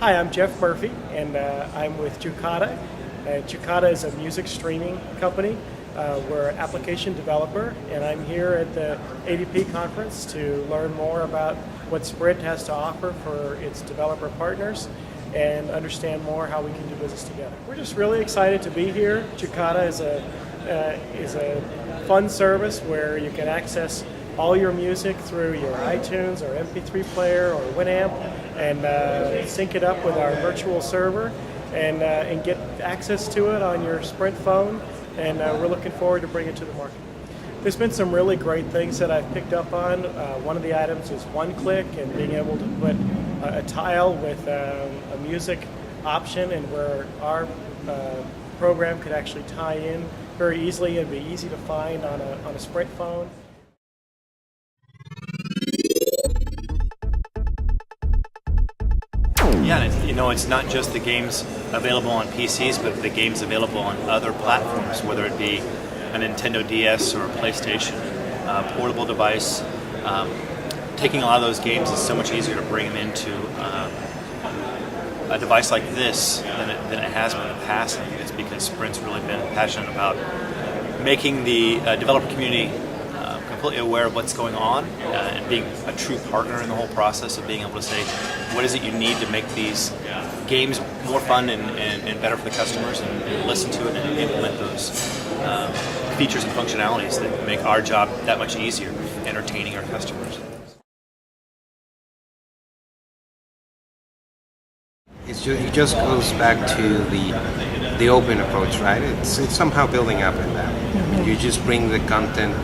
Hi, I'm Jeff Murphy, and I'm with Jucata. Jucata is a music streaming company. We're an application developer, and I'm here at the ADP conference to learn more about what Sprint has to offer for its developer partners and understand more how we can do business together. We're just really excited to be here. Jucata is a fun service where you can access all your music through your iTunes or MP3 player or Winamp and sync it up with our virtual server and get access to it on your Sprint phone, and we're looking forward to bringing it to the market. There's been some really great things that I've picked up on. One of the items is one-click and being able to put a tile with a music option, and where our program could actually tie in very easily and be easy to find on a Sprint phone. Yeah, and it's not just the games available on PCs, but the games available on other platforms, whether it be a Nintendo DS or a PlayStation portable device. Taking a lot of those games is so much easier to bring them into a device like this than it has been in the past. And it's because Sprint's really been passionate about making the developer community completely aware of what's going on and being a true partner in the whole process of being able to say, what is it you need to make these games more fun and better for the customers, and listen to it and implement those features and functionalities that make our job that much easier, entertaining our customers. It just goes back to the open approach, right? It's somehow building up in that. I mean, you just bring the content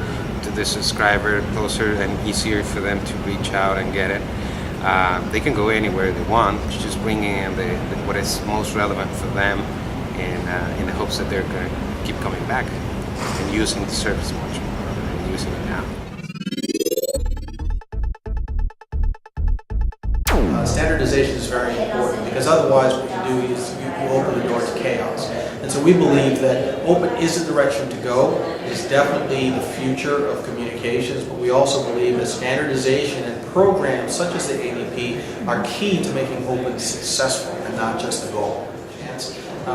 to the subscriber closer and easier for them to reach out and get it. They can go anywhere they want, just bringing in what is most relevant for them, in the hopes that they're going to keep coming back and using the service much more than using it now. Standardization is very important, because otherwise what you do is you open the door to chaos. And so we believe that open is the direction to go. It's definitely the future of communications, but we also believe that standardization and programs such as the ADP are key to making open successful and not just the goal.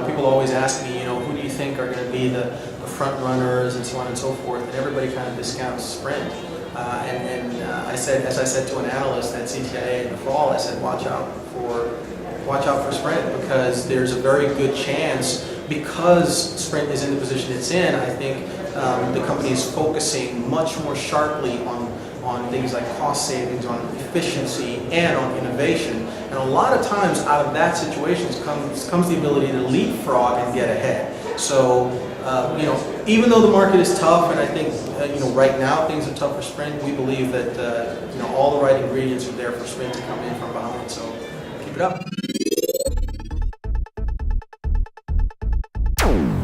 People always ask me, who do you think are going to be the front runners and so on and so forth, and everybody kind of discounts Sprint. As I said to an analyst at CTIA in the fall, I said, watch out for Sprint, because there's a very good chance, because Sprint is in the position it's in. I think the company is focusing much more sharply on things like cost savings, on efficiency, and on innovation. And a lot of times out of that situation comes the ability to leapfrog and get ahead. So, even though the market is tough, and I think right now things are tough for Sprint, we believe that all the right ingredients are there for Sprint to come in from behind. So keep it up.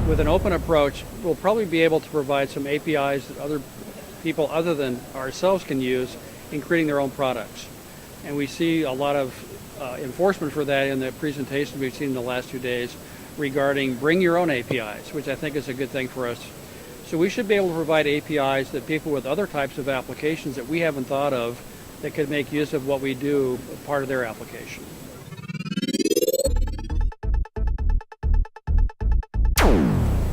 With an open approach, we'll probably be able to provide some APIs that other people other than ourselves can use in creating their own products. And we see a lot of enforcement for that in the presentation we've seen in the last 2 days regarding bring your own APIs, which I think is a good thing for us. So we should be able to provide APIs that people with other types of applications that we haven't thought of that could make use of what we do part of their application.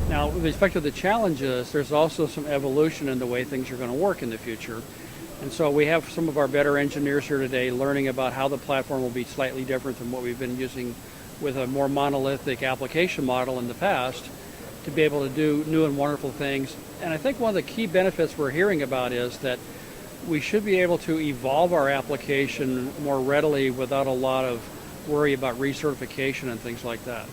Now, with respect to the challenges, there's also some evolution in the way things are going to work in the future. And so we have some of our better engineers here today learning about how the platform will be slightly different than what we've been using with a more monolithic application model in the past, to be able to do new and wonderful things. And I think one of the key benefits we're hearing about is that we should be able to evolve our application more readily without a lot of worry about recertification and things like that.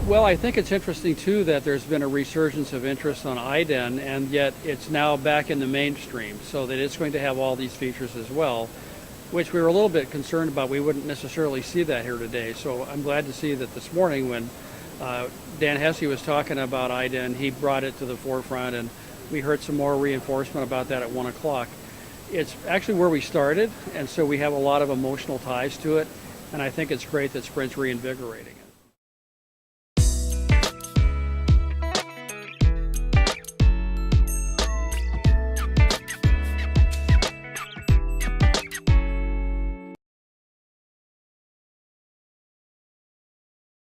Well, I think it's interesting too that there's been a resurgence of interest on IDEN, and yet it's now back in the mainstream, so that it's going to have all these features as well, which we were a little bit concerned about. We wouldn't necessarily see that here today. So I'm glad to see that this morning when Dan Hesse was talking about IDEN, he brought it to the forefront, and we heard some more reinforcement about that at 1 o'clock. It's actually where we started, and so we have a lot of emotional ties to it, and I think it's great that Sprint's reinvigorating it.